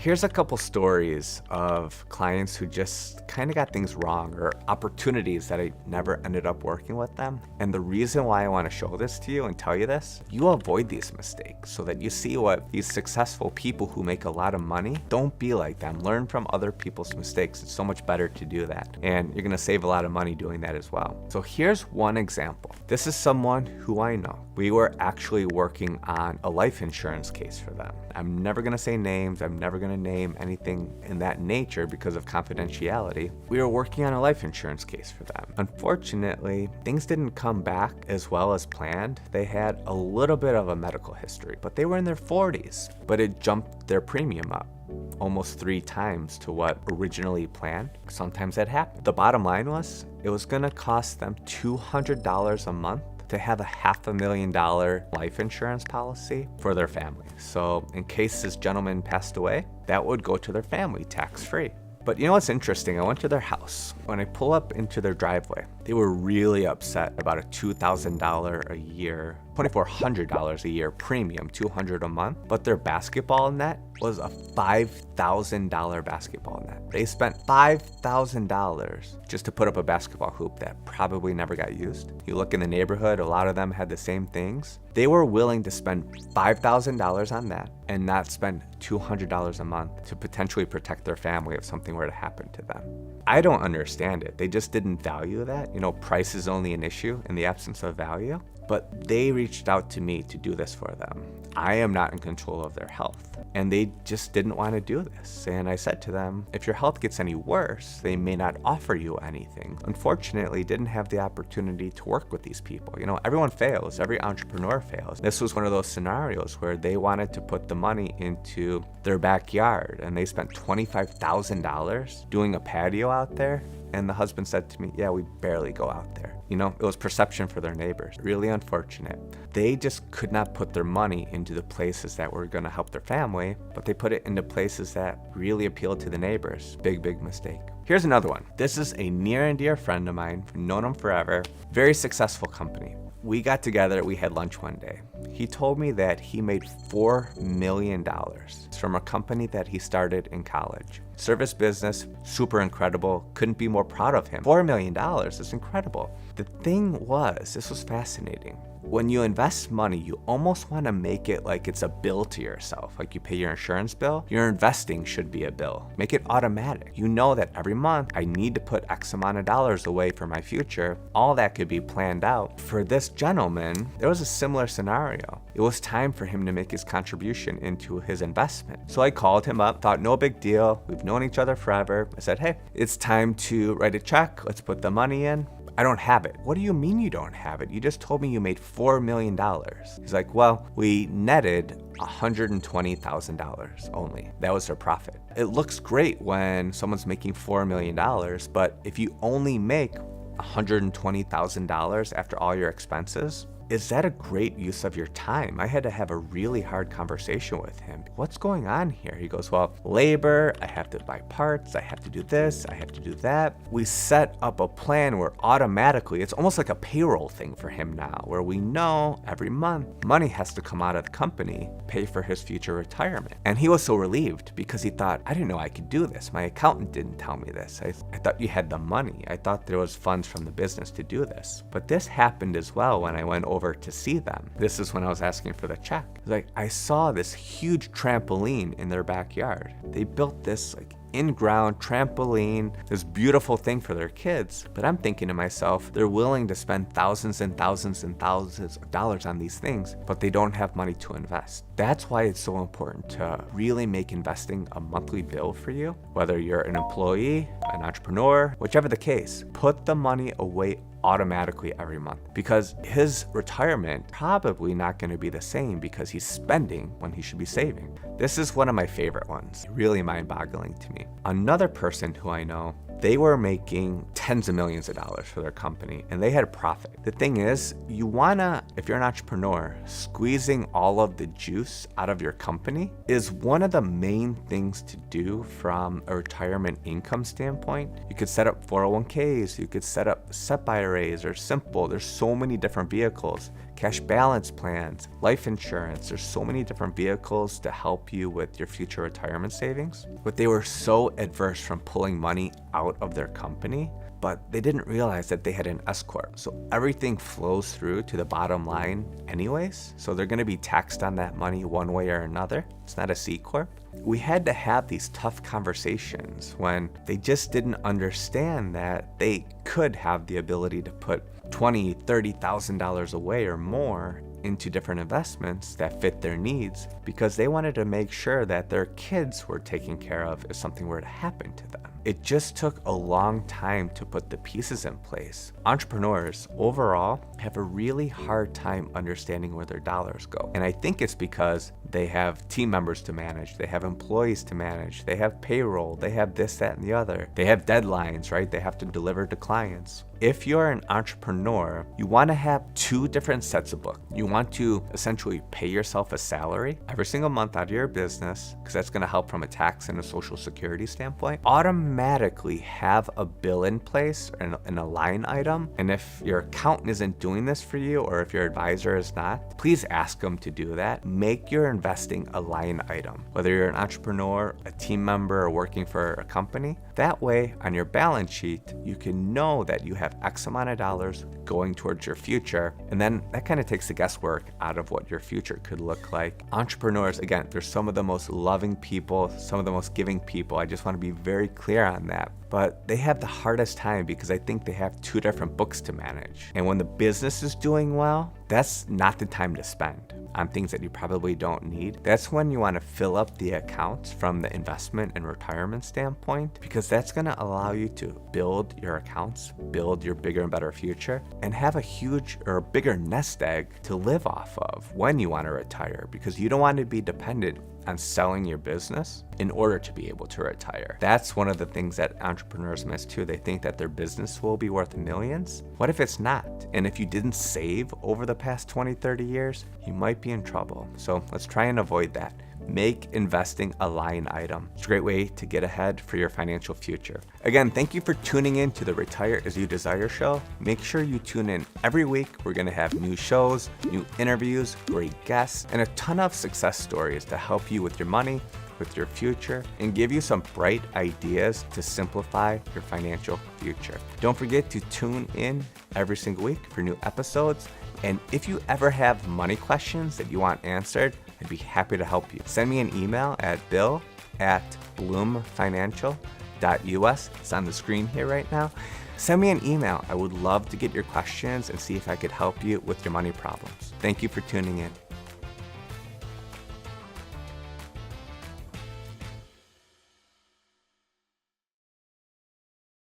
Here's a couple stories of clients who just kind of got things wrong or opportunities that I never ended up working with them. And the reason why I want to show this to you and tell you this, you avoid these mistakes so that you see what these successful people who make a lot of money, don't be like them. Learn from other people's mistakes. It's so much better to do that. And you're going to save a lot of money doing that as well. So here's one example. This is someone who I know. We were actually working on a life insurance case for them. I'm never going to say names. I'm never going to name anything in that nature because of confidentiality. We were working on a life insurance case for them. Unfortunately, things didn't come back as well as planned. They had a little bit of a medical history, but they were in their 40s, but it jumped their premium up almost 3 times to what originally planned. Sometimes that happened. The bottom line was, it was gonna cost them $200 a month to have a $500,000 life insurance policy for their family. So in case this gentleman passed away, that would go to their family tax-free. But you know what's interesting? I went to their house. When I pull up into their driveway, they were really upset about a $2,000 a year, $2,400 a year premium, $200 a month. But their basketball net was a $5,000 basketball net. They spent $5,000 just to put up a basketball hoop that probably never got used. You look in the neighborhood, a lot of them had the same things. They were willing to spend $5,000 on that and not spend $200 a month to potentially protect their family if something were to happen to them. I don't understand it. They just didn't value that. You know, price is only an issue in the absence of value. But they reached out to me to do this for them. I am not in control of their health, and they just didn't want to do this. And I said to them, if your health gets any worse, they may not offer you anything. Unfortunately, didn't have the opportunity to work with these people. You know, everyone fails, every entrepreneur fails. This was one of those scenarios where they wanted to put the money into their backyard, and they spent $25,000 doing a patio out there. And the husband said to me, yeah, we barely go out there. You know, it was perception for their neighbors. Really unfortunate. They just could not put their money into the places that were going to help their family, but they put it into places that really appealed to the neighbors. Big, big mistake. Here's another one. This is a near and dear friend of mine. I've known him forever. Very successful company. We got together, we had lunch one day. He told me that he made $4 million from a company that he started in college. Service business, super incredible. Couldn't be more proud of him. $4 million is incredible. The thing was, this was fascinating. When you invest money, you almost want to make it like it's a bill to yourself. Like you pay your insurance bill, your investing should be a bill. Make it automatic. You know that every month I need to put X amount of dollars away for my future. All that could be planned out. For this gentleman, there was a similar scenario. It was time for him to make his contribution into his investment. So I called him up, thought no big deal. We've known each other forever. I said, hey, it's time to write a check. Let's put the money in. I don't have it. What do you mean you don't have it? You just told me you made $4 million. He's like, well, we netted $120,000 only. That was their profit. It looks great when someone's making $4 million, but if you only make $120,000 after all your expenses, is that a great use of your time? I had to have a really hard conversation with him. What's going on here? He goes, well, labor, I have to buy parts, I have to do this, I have to do that. We set up a plan where automatically, it's almost like a payroll thing for him now, where we know every month money has to come out of the company, pay for his future retirement. And he was so relieved because he thought, I didn't know I could do this. My accountant didn't tell me this. I thought you had the money. I thought there was funds from the business to do this. But this happened as well when I went over to see them. This is when I was asking for the check. Like, I saw this huge trampoline in their backyard. They built this like in-ground trampoline, this beautiful thing for their kids. But I'm thinking to myself, they're willing to spend thousands and thousands and thousands of dollars on these things, but they don't have money to invest. That's why it's so important to really make investing a monthly bill for you. Whether you're an employee, an entrepreneur, whichever the case, put the money away automatically every month, because his retirement probably not going to be the same because he's spending when he should be saving. This is one of my favorite ones. Really mind-boggling to me. Another person who I know, they were making tens of millions of dollars for their company and they had a profit. The thing is, you wanna, if you're an entrepreneur, squeezing all of the juice out of your company is one of the main things to do from a retirement income standpoint. You could set up 401ks, you could set up SEP IRAs or simple. There's so many different vehicles. cash balance plans, life insurance. There's so many different vehicles to help you with your future retirement savings. But they were so adverse from pulling money out of their company, but they didn't realize that they had an S corp. So everything flows through to the bottom line anyways. So they're going to be taxed on that money one way or another. It's not a C corp. We had to have these tough conversations when they just didn't understand that they could have the ability to put $20,000, $30,000 away or more into different investments that fit their needs, because they wanted to make sure that their kids were taken care of if something were to happen to them. It just took a long time to put the pieces in place. Entrepreneurs overall have a really hard time understanding where their dollars go. And I think it's because they have team members to manage, they have employees to manage, they have payroll, they have this, that, and the other. They have deadlines, right? They have to deliver to clients. If you're an entrepreneur, you want to have two different sets of books. You want to essentially pay yourself a salary every single month out of your business, because that's going to help from a tax and a social security standpoint. Automatically have a bill in place and a line item. And if your accountant isn't doing this for you, or if your advisor is not, please ask them to do that. Make your investing a line item, whether you're an entrepreneur, a team member, or working for a company. That way, on your balance sheet, you can know that you have X amount of dollars going towards your future. And then that kind of takes the guesswork out of what your future could look like. Entrepreneurs, again, they're some of the most loving people, some of the most giving people. I just want to be very clear on that. But they have the hardest time because I think they have two different books to manage. And when the business is doing well, that's not the time to spend on things that you probably don't need. That's when you want to fill up the accounts from the investment and retirement standpoint, because that's going to allow you to build your accounts, build your bigger and better future, and have a huge or a bigger nest egg to live off of when you want to retire, because you don't want to be dependent on selling your business in order to be able to retire. That's one of the things that entrepreneurs miss too. They think that their business will be worth millions. What if it's not? And if you didn't save over the past 20, 30 years, you might be in trouble. So let's try and avoid that. Make investing a line item. It's a great way to get ahead for your financial future. Again, thank you for tuning in to the Retire As You Desire show. Make sure you tune in every week. We're going to have new shows, new interviews, great guests, and a ton of success stories to help you with your money, with your future, and give you some bright ideas to simplify your financial future. Don't forget to tune in every single week for new episodes. And if you ever have money questions that you want answered, I'd be happy to help you. Send me an email at bill@bloomfinancial.us. It's on the screen here right now. Send me an email. I would love to get your questions and see if I could help you with your money problems. Thank you for tuning in.